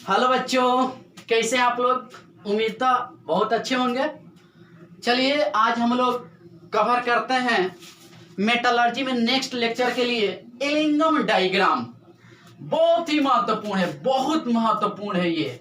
Hello बच्चों, कैसे हैं आप लोग। उम्मीद तो बहुत अच्छे होंगे। चलिए आज हम लोग कवर करते हैं मेटलर्जी में नेक्स्ट लेक्चर के लिए इलिंगम डायग्राम। बहुत ही महत्वपूर्ण है, बहुत महत्वपूर्ण है ये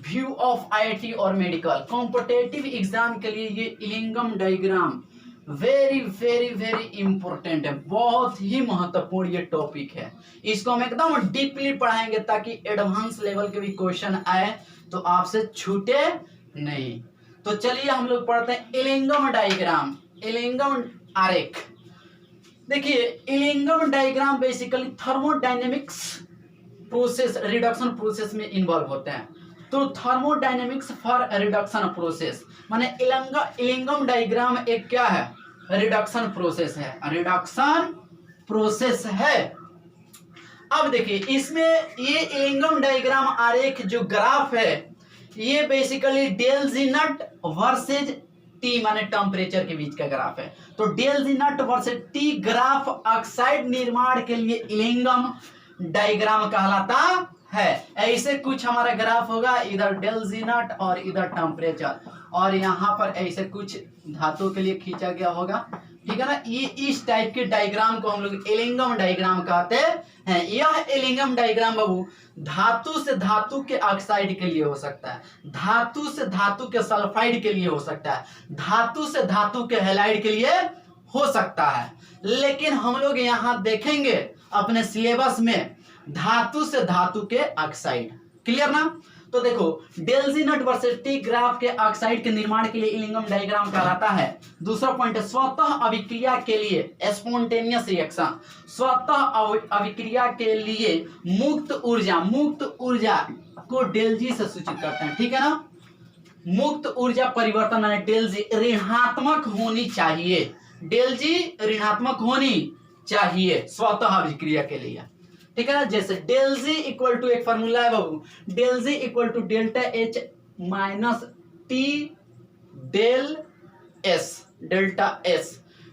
व्यू ऑफ आईआईटी और मेडिकल कॉम्पिटिटिव एग्जाम के लिए। ये Ellingham diagram very very very important है, बहुत ही महत्वपूर्ण ये टॉपिक है। इसको हम एकदम डीपली पढ़ाएंगे ताकि एडवांस लेवल के भी क्वेश्चन आए तो आपसे छूटे नहीं। तो चलिए हम लोग पढ़ते हैं इलिंगम डायग्राम, इलिंगम आरेख। देखिए Ellingham diagram basically thermodynamics process reduction process में इन्वॉल्व होते हैं। तो थर्मोडायनेमिक्स फॉर रिडक्शन प्रोसेस माने इलिंगम डायग्राम एक क्या है, रिडक्शन प्रोसेस है, रिडक्शन प्रोसेस है। अब देखिए इसमें ये इलिंगम डायग्राम आरेख जो ग्राफ है ये बेसिकली डेल जी नट वर्सेज टी माने टेम्परेचर के बीच का ग्राफ है। तो डेल जी नट वर्सेज टी ग्राफ ऑक्साइड निर्माण के लिए इलिंगम डायग्राम कहलाता है। ऐसे कुछ हमारा ग्राफ होगा, इधर डेल जी नट और इधर टेम्परेचर, और यहाँ पर ऐसे कुछ धातु के लिए खींचा गया होगा, ठीक है ना। ये इस टाइप के डायग्राम को हम लोग इलिंगम डायग्राम कहते हैं। यह इलिंगम डायग्राम बाबू धातु से धातु के ऑक्साइड के लिए हो सकता है, धातु से धातु के सल्फाइड के लिए हो सकता है, धातु से धातु के हैलाइड के लिए हो सकता है। लेकिन हम लोग यहाँ देखेंगे अपने सिलेबस में धातु से धातु के ऑक्साइड। क्लियर ना। तो देखो डेल जी नट वर्सेस टी ग्राफ के ऑक्साइड के निर्माण के लिए इलिंगम डायग्राम कहलाता है। दूसरा पॉइंट है स्वतः अभिक्रिया के लिए स्पॉन्टेनियस रिएक्शन, स्वतः अभिक्रिया के लिए मुक्त ऊर्जा को डेल जी से सूचित करते हैं, ठीक है ना। मुक्त ऊर्जा परिवर्तन डेल जी ऋणात्मक होनी चाहिए, डेल जी ऋणात्मक होनी चाहिए स्वतः अभिक्रिया के लिए, ठीक है ना। जैसे डेल जी इक्वल टू एक फार्मूला है बाबू, del G equal to delta H minus T del S,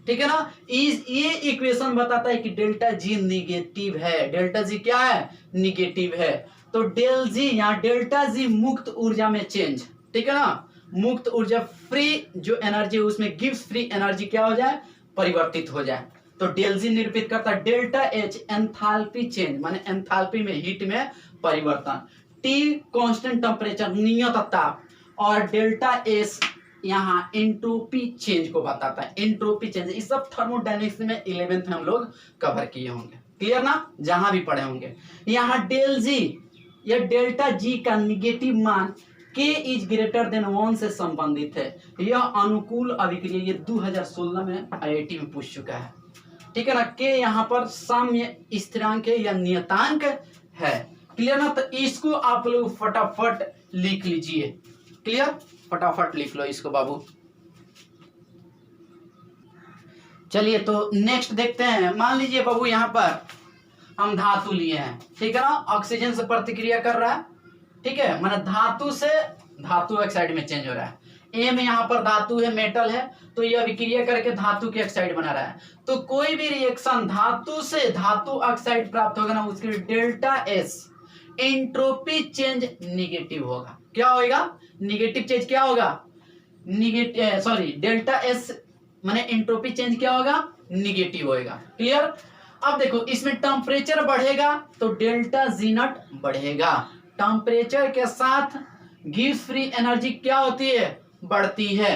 ठीक है ना। ये इक्वेशन बताता है कि डेल्टा जी निगेटिव है, डेल्टा जी क्या है, निगेटिव है। तो डेल जी यहाँ डेल्टा जी मुक्त ऊर्जा में चेंज, ठीक है ना। मुक्त ऊर्जा फ्री जो एनर्जी है उसमें गिव्स फ्री एनर्जी क्या हो जाए, परिवर्तित हो जाए। तो डेल जी निरूपित करता है डेल्टा एच एंथैल्पी चेंज माने एंथैल्पी में हीट में परिवर्तन, टी कांस्टेंट टेम्परेचर नियत ताप, और डेल्टा एस यहाँ एंट्रोपी चेंज को बताता है, एंट्रोपी चेंज। इस सब थर्मोडायनेमिक्स में 11th में हम लोग कवर किए होंगे, क्लियर ना, जहां भी पढ़े होंगे। यहाँ डेल जी या डेल्टा जी का निगेटिव मान K इज ग्रेटर देन 1 से संबंधित है। यह अनुकूल अभिक्रिया ये 2016 में आईआईटी में पूछ चुका है, ठीक है ना। के यहाँ पर साम्य स्थिरांक या नियतांक है, क्लियर ना। तो इसको आप लोग फटाफट लिख लीजिए, क्लियर, फटाफट लिख लो इसको बाबू। चलिए तो नेक्स्ट देखते हैं। मान लीजिए बाबू यहाँ पर हम धातु लिए हैं, ठीक है ना, ऑक्सीजन से प्रतिक्रिया कर रहा है, ठीक है, माने धातु से धातु ऑक्साइड में चेंज हो रहा है। ए में यहाँ पर धातु है, मेटल है, तो ये अभिक्रिया करके धातु के ऑक्साइड बना रहा है। तो कोई भी रिएक्शन धातु से धातु ऑक्साइड प्राप्त होगा ना, उसके delta S entropy change negative होगा। क्या होगा, निगेटिव चेंज क्या होगा, डेल्टा एस माने एंट्रोपी चेंज क्या होगा, निगेटिव होगा, क्लियर। अब देखो इसमें टेम्परेचर बढ़ेगा तो डेल्टा जी नट बढ़ेगा, टेम्परेचर के साथ गिव्स फ्री एनर्जी क्या होती है, बढ़ती है।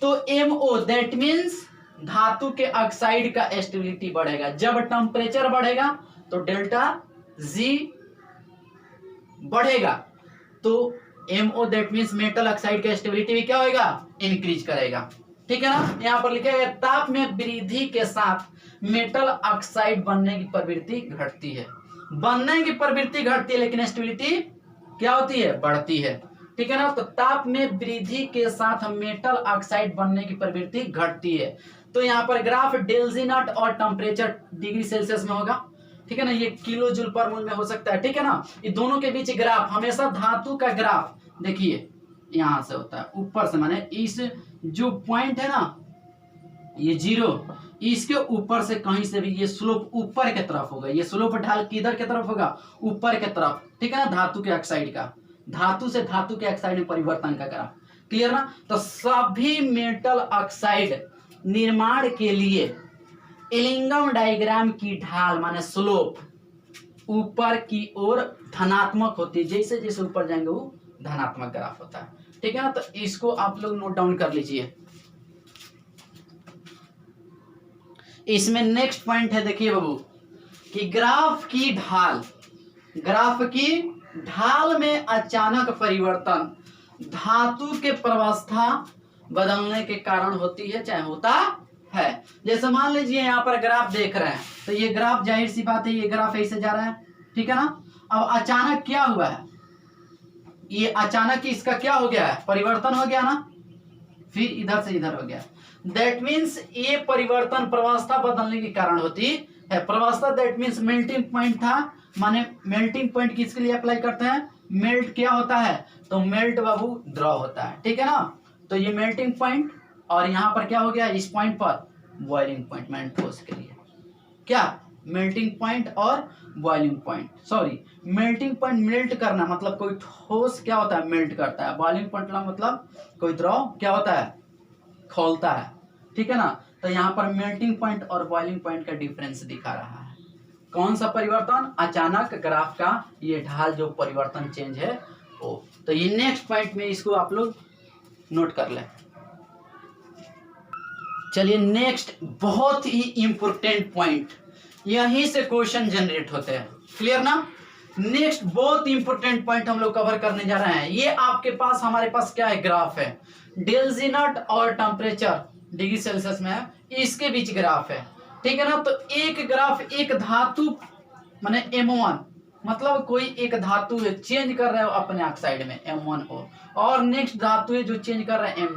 तो MO दैट मीन्स धातु के ऑक्साइड का स्टेबिलिटी बढ़ेगा। जब टेम्परेचर बढ़ेगा तो डेल्टा जी बढ़ेगा, तो MO that means metal oxide का स्टेबिलिटी भी क्या होगा, इंक्रीज करेगा, ठीक है ना। यहाँ पर लिखा है ताप में वृद्धि के साथ मेटल ऑक्साइड बनने की प्रवृत्ति घटती है, बनने की प्रवृत्ति घटती है लेकिन स्टेबिलिटी क्या होती है, बढ़ती है, ठीक है ना। तो ताप में वृद्धि के साथ मेटल ऑक्साइड बनने की प्रवृत्ति घटती है। तो यहाँ पर ग्राफ डेल जी नॉट और टेम्परेचर डिग्री सेल्सियस में होगा, ठीक है ना। ये किलो जूल पर मोल में हो सकता है, ठीक है ना। ये दोनों के बीच ग्राफ हमेशा धातु का ग्राफ देखिए यहां से होता है ऊपर से, माने इस जो पॉइंट है ना ये 0, इसके ऊपर से कहीं से भी ये स्लोप ऊपर की तरफ होगा, ये स्लोप ढाल किधर की तरफ होगा, ऊपर की तरफ, ठीक है ना, धातु के ऑक्साइड का, धातु से धातु के ऑक्साइड में परिवर्तन का ग्राफ, क्लियर ना। तो सभी मेटल ऑक्साइड निर्माण के लिए इलिंगम डायग्राम की ढाल माने स्लोप ऊपर की ओर धनात्मक होती है, जैसे जैसे ऊपर जाएंगे वो धनात्मक ग्राफ होता है, ठीक है ना। तो इसको आप लोग नोट डाउन कर लीजिए। इसमें नेक्स्ट पॉइंट है, देखिए बाबू, कि ग्राफ की ढाल में अचानक परिवर्तन धातु के प्रवस्था बदलने के कारण होती है, चाहे होता है। जैसे मान लीजिए यहाँ पर ग्राफ देख रहे हैं, तो ये ग्राफ जाहिर सी बात है, ये ग्राफ ऐसे जा रहा है, ठीक है ना। अब अचानक क्या हुआ है, ये अचानक इसका क्या हो गया है, परिवर्तन हो गया ना, फिर इधर से इधर हो गया। दैट मीन्स ये परिवर्तन प्रवस्था बदलने के कारण होती है। प्रवस्था दैट मीन्स मेल्टिंग पॉइंट था, माने मेल्टिंग पॉइंट किसके लिए अप्लाई करते हैं, मेल्ट क्या होता है, तो मेल्ट बाबू ड्रॉ होता है, ठीक है ना। तो ये मेल्टिंग पॉइंट, और यहाँ पर क्या हो गया, इस पॉइंट पर बॉइलिंग पॉइंट, मैंने ठोस के लिए क्या, मेल्टिंग पॉइंट और boiling point, sorry melting point melt करना मतलब कोई ठोस क्या होता है, मेल्ट करता है, बॉइलिंग पॉइंट मतलब कोई द्रव क्या होता है, खौलता है, ठीक है ना। तो यहाँ पर मेल्टिंग पॉइंट और बॉइलिंग पॉइंट का डिफरेंस दिखा रहा है। कौन सा परिवर्तन, अचानक ग्राफ का ये ढाल जो परिवर्तन चेंज है वो। तो ये नेक्स्ट पॉइंट में इसको आप लोग नोट कर लें। चलिए नेक्स्ट बहुत ही इंपॉर्टेंट पॉइंट, यहीं से क्वेश्चन जनरेट होते हैं, क्लियर ना। नेक्स्ट बहुत इंपॉर्टेंट पॉइंट हम लोग कवर करने जा रहे हैं। ये आपके पास, हमारे पास क्या है, ग्राफ है, डेल जी नॉट और टेम्परेचर डिग्री सेल्सियस में है, इसके बीच ग्राफ है, ठीक है ना। तो एक ग्राफ, एक धातु माने M1 मतलब कोई एक धातु है, चेंज कर रहा है अपने ऑक्साइड में M1O, और नेक्स्ट धातु है जो चेंज कर रहा है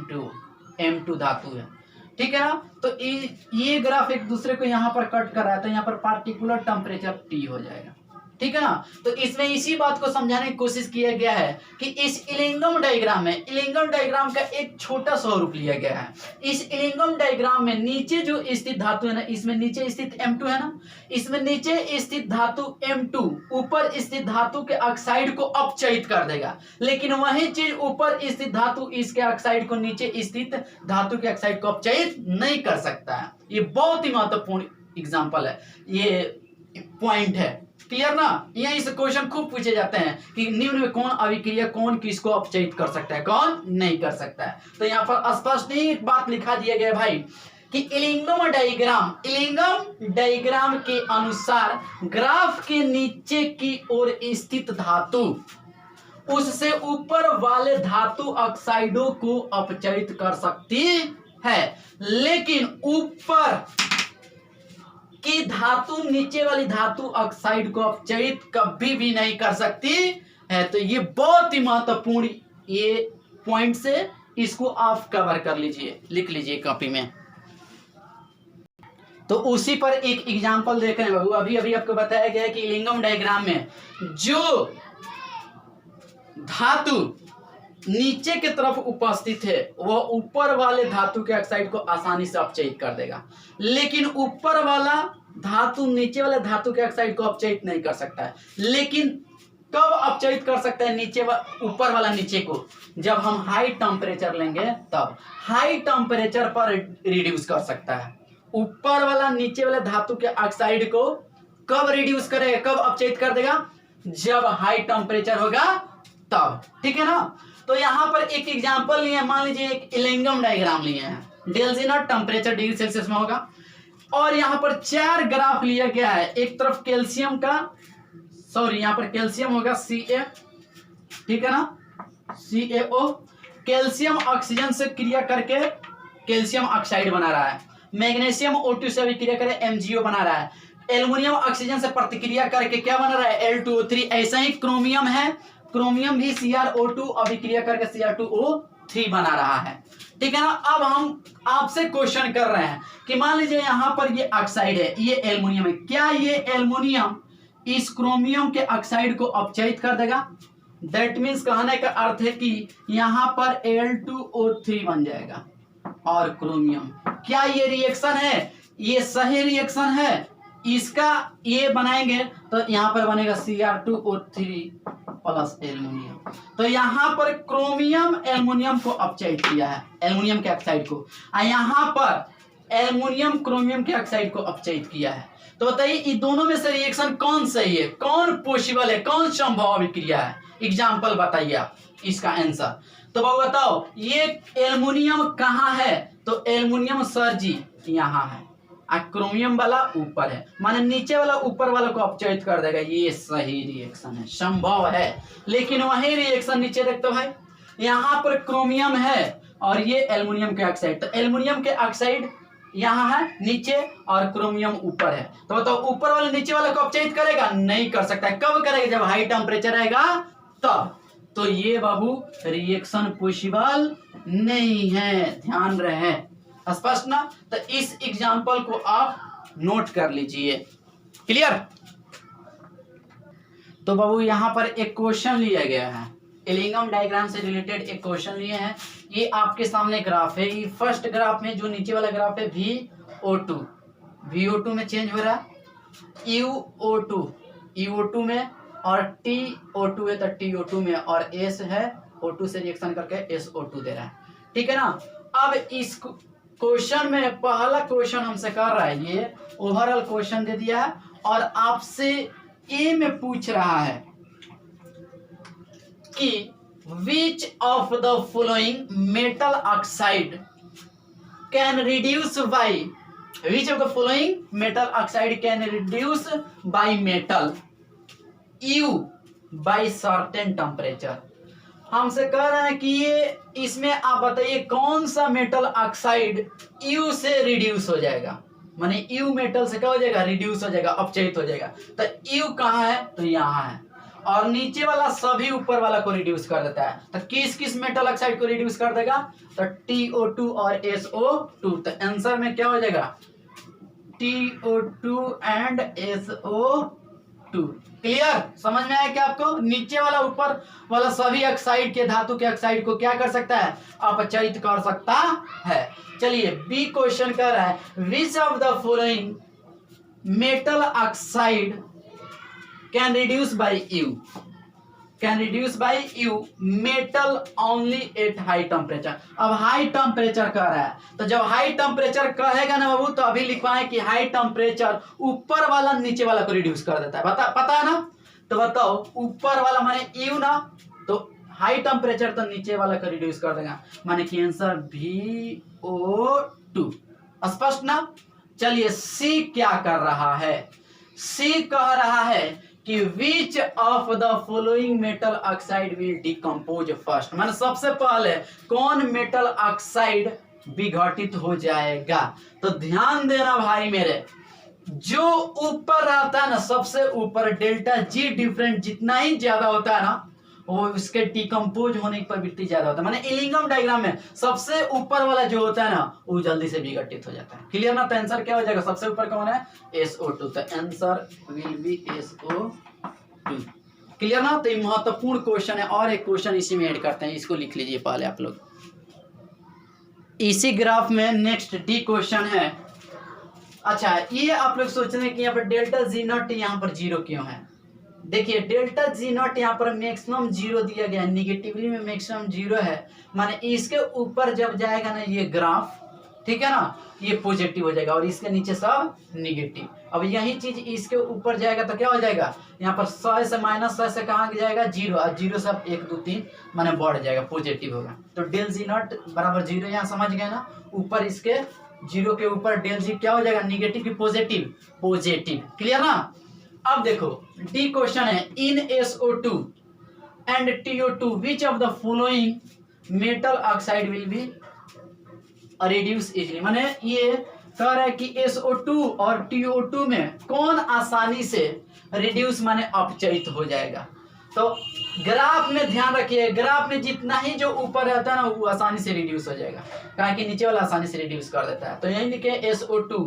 M2 धातु है, ठीक है ना। तो ये ग्राफ एक दूसरे को यहाँ पर कट कर रहा है, तो यहाँ पर पार्टिकुलर टेम्परेचर T हो जाएगा, ठीक है ना। तो इसमें इसी बात को समझाने की कोशिश किया गया है कि इस इलिंगम डायग्राम में, इलिंगम डायग्राम का एक छोटा स्वरूप लिया गया है। इस इलिंगम डायग्राम में नीचे जो स्थित धातु है ना, इसमें नीचे स्थित M2 है ना, इसमें नीचे स्थित धातु M2 ऊपर स्थित धातु के ऑक्साइड को अपचयित कर देगा, लेकिन वही चीज ऊपर स्थित धातु इसके ऑक्साइड को नीचे स्थित धातु के ऑक्साइड को अपचयित नहीं कर सकता है। ये बहुत ही महत्वपूर्ण एग्जाम्पल है, ये पॉइंट है, क्लियर ना। यहीं से क्वेश्चन खूब पूछे जाते हैं कि निम्न में कौन अभिक्रिया, कौन किसको अपचयित कर सकता है, कौन नहीं कर सकता है। तो यहाँ पर स्पष्ट ही एक बात लिखा दिया गया भाई कि इलिंगम डायग्राम के अनुसार ग्राफ के नीचे की ओर स्थित धातु उससे ऊपर वाले धातु ऑक्साइडों को अपचयित कर सकती है, लेकिन ऊपर की धातु नीचे वाली धातु ऑक्साइड को अपचयित कभी भी नहीं कर सकती है। तो ये बहुत ही महत्वपूर्ण ये पॉइंट से इसको आप कवर कर लीजिए, लिख लीजिए कॉपी में। तो उसी पर एक एग्जांपल देख रहे हैं बाबू, अभी अभी आपको बताया गया है कि इलिंगम डायग्राम में जो धातु नीचे की तरफ उपस्थित है वह ऊपर वाले धातु के ऑक्साइड को आसानी से अपचयित कर देगा, लेकिन ऊपर वाला धातु नीचे वाले धातु के ऑक्साइड को अपचयित नहीं कर सकता है। लेकिन कब अपचयित कर सकता है ऊपर वाला नीचे को, जब हम हाई टेम्परेचर लेंगे तब हाई टेम्परेचर पर रिड्यूस कर सकता है। ऊपर वाला नीचे वाले धातु के ऑक्साइड को कब रिड्यूस करेगा, कब अपचयित कर देगा, जब हाई टेम्परेचर होगा तब, ठीक है ना। तो यहाँ पर एक एग्जांपल लिए, मान लीजिए एक इलिंगम डायग्राम लिए हैं, del G nought temperature degree Celsius में होगा, और यहाँ पर 4 ग्राफ लिया गया है। एक तरफ कैल्शियम का, सॉरी यहाँ पर कैल्शियम होगा Ca, ठीक है ना, CaO, कैल्शियम ऑक्सीजन से क्रिया करके कैल्शियम ऑक्साइड बना रहा है, मैग्नीशियम O2 से अभिक्रिया करे MgO बना रहा है, एल्युमिनियम ऑक्सीजन से प्रतिक्रिया करके क्या बना रहा है, Al2O3। ऐसा ही क्रोमियम है, क्रोमियम भी CrO2 अभिक्रिया करके Cr2O3 बना रहा है, ठीक है ना। अब हम आपसे क्वेश्चन कर रहे हैं कि मान लीजिए यहाँ पर ये ऑक्साइड है, ये एल्युमिनियम है, क्या ये एल्युमिनियम इस क्रोमियम के ऑक्साइड को अपचयित कर देगा। दैट मीन्स कहने का अर्थ है कि यहाँ पर Al2O3 बन जाएगा और क्रोमियम, क्या ये रिएक्शन है, ये सही रिएक्शन है। इसका ये बनाएंगे तो यहाँ पर बनेगा Cr2O3 प्लस एल्युमिनियम। तो यहाँ पर क्रोमियम एल्युमिनियम को अपचाइड किया है, एल्युमिनियम के ऑक्साइड को, और यहाँ पर एल्युमिनियम क्रोमियम के ऑक्साइड को अपचाइड किया है। तो बताइए इन दोनों में से रिएक्शन कौन सही है, कौन पॉसिबल है, कौन संभावित क्रिया है? एग्जाम्पल बताइए आप इसका आंसर। तो बाबू बताओ ये एल्युमिनियम कहाँ है? तो एल्युमिनियम सर जी यहाँ है, क्रोमियम वाला ऊपर है, माने नीचे वाला ऊपर वाला को अपचयित कर देगा। ये सही रिएक्शन है, संभव है। लेकिन वही रिएक्शन नीचे देखते भाई, यहाँ पर क्रोमियम है और ये एल्युमिनियम के ऑक्साइड, तो एल्युमिनियम के ऑक्साइड यहाँ है नीचे और क्रोमियम ऊपर है। तो बताओ ऊपर वाले नीचे वाले को अपचयित करेगा? नहीं कर सकता है। कब करेगा? जब हाई टेम्परेचर रहेगा तब। तो ये बाबू रिएक्शन पॉसिबल नहीं है, ध्यान रहे। स्पष्ट ना? तो इस एग्जाम्पल को आप नोट कर लीजिए। क्लियर? तो बाबू यहाँ पर एक क्वेश्चन लिया गया है, एलिंगम डायग्राम से रिलेटेड एक क्वेश्चन लिए हैं। ये आपके सामने ग्राफ है। ये फर्स्ट ग्राफ में जो नीचे वाला ग्राफ है VO2, VO2 में चेंज हो रहा है UO2, UO2 में, और TO2 है तो TO2 में, और S है O2 से रिएक्शन करके SO2 दे रहा है। ठीक है ना? अब इस क्वेश्चन में पहला क्वेश्चन हमसे कर रहा है, ये ओवरऑल क्वेश्चन दे दिया है और आपसे ए में पूछ रहा है कि which of the following metal oxide can reduce by, which of the following metal oxide can reduce by metal U by certain temperature. हमसे कह रहे हैं कि ये इसमें आप बताइए कौन सा मेटल ऑक्साइड यू से रिड्यूस हो जाएगा, माने यू मेटल से क्या हो जाएगा? रिड्यूस हो जाएगा, अपचयित हो जाएगा। तो यू कहाँ है? तो यहाँ है, और नीचे वाला सभी ऊपर वाला को रिड्यूस कर देता है। तो किस किस मेटल ऑक्साइड को रिड्यूस कर देगा? तो TO2 और SO2। तो आंसर में क्या हो जाएगा? TO2 and SO2। क्लियर? समझ में आया क्या आपको? नीचे वाला ऊपर वाला सभी ऑक्साइड के, धातु के ऑक्साइड को क्या कर सकता है? अपचयित कर सकता है। चलिए बी क्वेश्चन कर रहा है, विच of the following metal oxide can reduce bye you, can reduce bye you metal only at high temperature. अब हाई टेम्परेचर कह रहा है, तो जब हाई टेम्परेचर कहेगा ना बाबू, तो अभी लिखवाए कि हाई टेम्परेचर ऊपर वाला नीचे वाला को रिड्यूस कर देता है। पता है ना? तो बताओ ऊपर वाला माने यू ना, तो हाई टेम्परेचर तो नीचे वाला को रिड्यूस कर देगा, माने कि आंसर VO2। स्पष्ट ना? चलिए सी क्या कर रहा है? सी कह रहा है कि which of the following metal oxide will decompose first, माने सबसे पहले कौन मेटल ऑक्साइड विघटित हो जाएगा। तो ध्यान देना भाई मेरे, जो ऊपर रहता है ना, सबसे ऊपर डेल्टा जी डिफरेंट जितना ही ज्यादा होता है ना, वो उसके डिकम्पोज होने की प्रवृत्ति ज्यादा होता है। माने एलिंगम डायग्राम में सबसे ऊपर वाला जो होता है ना, वो जल्दी से विघटित हो जाता है। क्लियर ना? तो आंसर क्या हो जाएगा? सबसे ऊपर कौन है? SO2। तो answer will be SO2। Clear ना? तो ये महत्वपूर्ण क्वेश्चन है। और एक क्वेश्चन इसी में ऐड करते हैं, इसको लिख लीजिए पहले आप लोग। इसी ग्राफ में नेक्स्ट डी क्वेश्चन है। अच्छा, ये आप लोग सोच रहे हैं कि यहाँ पर डेल्टा जी नॉट यहाँ पर 0 क्यों है? देखिए डेल्टा जी नॉट यहाँ पर मैक्सिमम 0 दिया गया है, निगेटिवली में मैक्सिमम 0 है, माने इसके ऊपर जब जाएगा ना ये ग्राफ, ठीक है ना, ये पॉजिटिव हो जाएगा और इसके नीचे सब निगेटिव। अब यही चीज इसके ऊपर जाएगा तो क्या हो जाएगा? यहाँ पर 100 से -100 से कहाँ जाएगा? 0, और 0 से 1 2 3 माने बढ़ जाएगा, पॉजिटिव होगा। तो डेल जी नॉट बराबर 0, यहाँ समझ गए ना? ऊपर इसके 0 के ऊपर डेल जी क्या हो जाएगा? निगेटिव की पॉजिटिव? पॉजिटिव। क्लियर ना? अब देखो डी क्वेश्चन है, इन SO2 and TO2 which of the following metal oxide will be reduce easily. माने ये कह रहा है कि SO2 और TO2 में कौन आसानी से रिड्यूस माने अपचयित हो जाएगा। तो ग्राफ में ध्यान रखिए, ग्राफ में जितना ही जो ऊपर रहता है ना, वो आसानी से रिड्यूस हो जाएगा, कहा कि नीचे वाला आसानी से रिड्यूस कर देता है। तो यही लिखे SO2,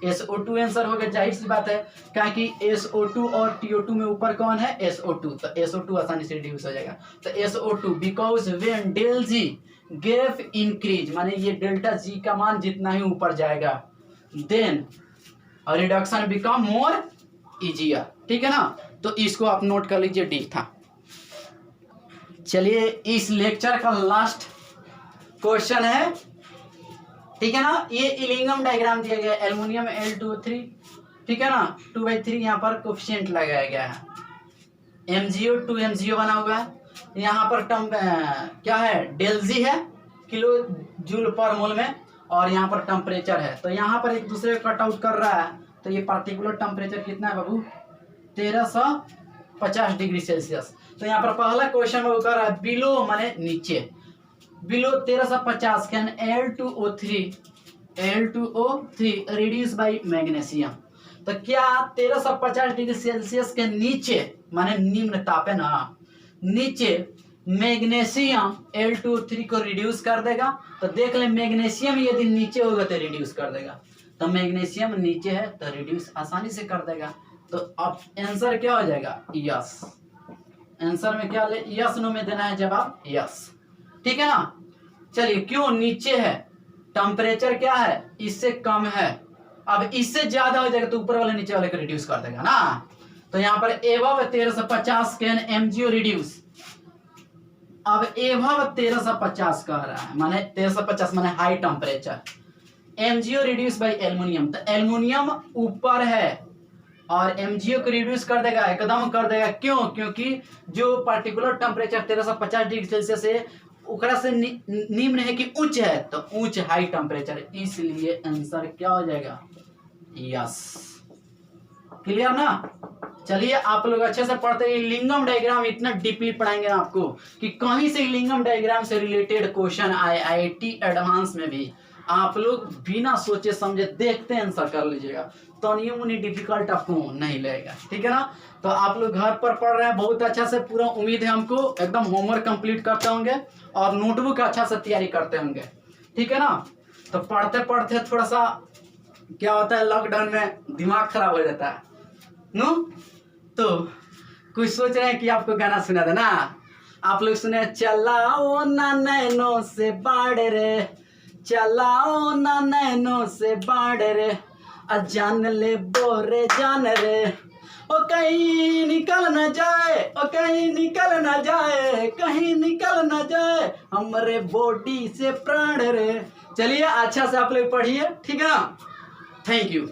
SO2 आंसर हो गया, जाहिर सी बात है, क्या कि SO2 और TO2 में ऊपर कौन है? SO2। तो SO2 आसानी से रिड्यूस हो जाएगा। तो SO2 because when del G gap increase, माने ये डेल्टा जी का मान जितना ही ऊपर जाएगा then reduction become more easier, ठीक है ना। तो इसको आप नोट कर लीजिए, डी था। चलिए इस लेक्चर का लास्ट क्वेश्चन है, ठीक है ना। ये इलिंगम डायग्राम दिया गया है, एल्युमिनियम Al2O3, ठीक है ना। 2/3 यहाँ पर कोफिशिएंट लगाया गया है, MgO 2 MgO बना हुआ है। यहाँ पर टर्म क्या है, डेल्जी है किलो जूल पर मोल में, और यहाँ पर टेम्परेचर है। तो यहाँ पर एक दूसरे को कट आउट कर रहा है, तो ये पार्टिकुलर टेम्परेचर कितना है बाबू, 1350 डिग्री सेल्सियस। तो यहाँ पर पहला क्वेश्चन में कर रहा है बिलो माने नीचे, below 1350 can Al2O3 reduce by magnesium. तो क्या 1350 डिग्री सेल्सियस के नीचे माने निम्न ताप है ना, नीचे मैग्नीशियम Al2O3 को रिड्यूस कर देगा। तो देख ले मैग्नीशियम यदि नीचे होगा तो रिड्यूस कर देगा, तो मैग्नीशियम नीचे है तो रिड्यूस आसानी से कर देगा। तो अब आंसर क्या हो जाएगा, यस। आंसर में क्या ले, यस नो में देना है जवाब, यस, ठीक है ना। चलिए क्यों नीचे है, टेम्परेचर क्या है, इससे कम है। अब इससे ज्यादा हो जाएगा तो ऊपर वाले नीचे वाले को रिड्यूस कर देगा ना। तो यहाँ पर एबव 1350 कैन MgO रिड्यूस। अब एबव 1350 कह रहा है, माने 1350 माने high temperature, MgO reduce by aluminium. तो एल्युमिनियम ऊपर है और MgO को रिड्यूस कर देगा, एकदम कर देगा। क्यों, क्योंकि जो पार्टिकुलर टेम्परेचर 1350 डिग्री सेल्सियस है उकरा से निम्न है कि उच्च है, तो उच्च हाई टेम्परेचर, इसलिए आंसर क्या हो जाएगा, यस। क्लियर ना। चलिए आप लोग अच्छे से पढ़ते हैं। लिंगम डायग्राम इतना डीपली पढ़ाएंगे आपको कि कहीं से लिंगम डायग्राम से रिलेटेड क्वेश्चन आए IIT एडवांस में भी, आप लोग बिना सोचे समझे देखते हैं आंसर कर लीजिएगा, तो मुनी डिफिकल्ट आपको नहीं लगेगा, ठीक है ना। तो आप लोग घर पर पढ़ रहे हैं बहुत अच्छा से, पूरा उम्मीद है हमको एकदम होमवर्क कंप्लीट करते होंगे और नोटबुक अच्छा से तैयारी करते होंगे, ठीक है ना। तो पढ़ते पढ़ते थोड़ा सा क्या होता है, लॉकडाउन में दिमाग खराब हो जाता है नो। तो कुछ सोच रहे हैं कि आपको गाना सुना दे ना, आप लोग सुने, चलाओ ना नैनो से बाढ़ रे, चलाओ ना नैनो से बाढ़ रे, जान ले बोरे जान रे, ओ कहीं निकल न जाए, ओ कहीं निकल न जाए, कहीं निकल न जाए हमरे बॉडी से प्राण रे। चलिए अच्छा से आप लोग पढ़िए, ठीक है ना। Thank you.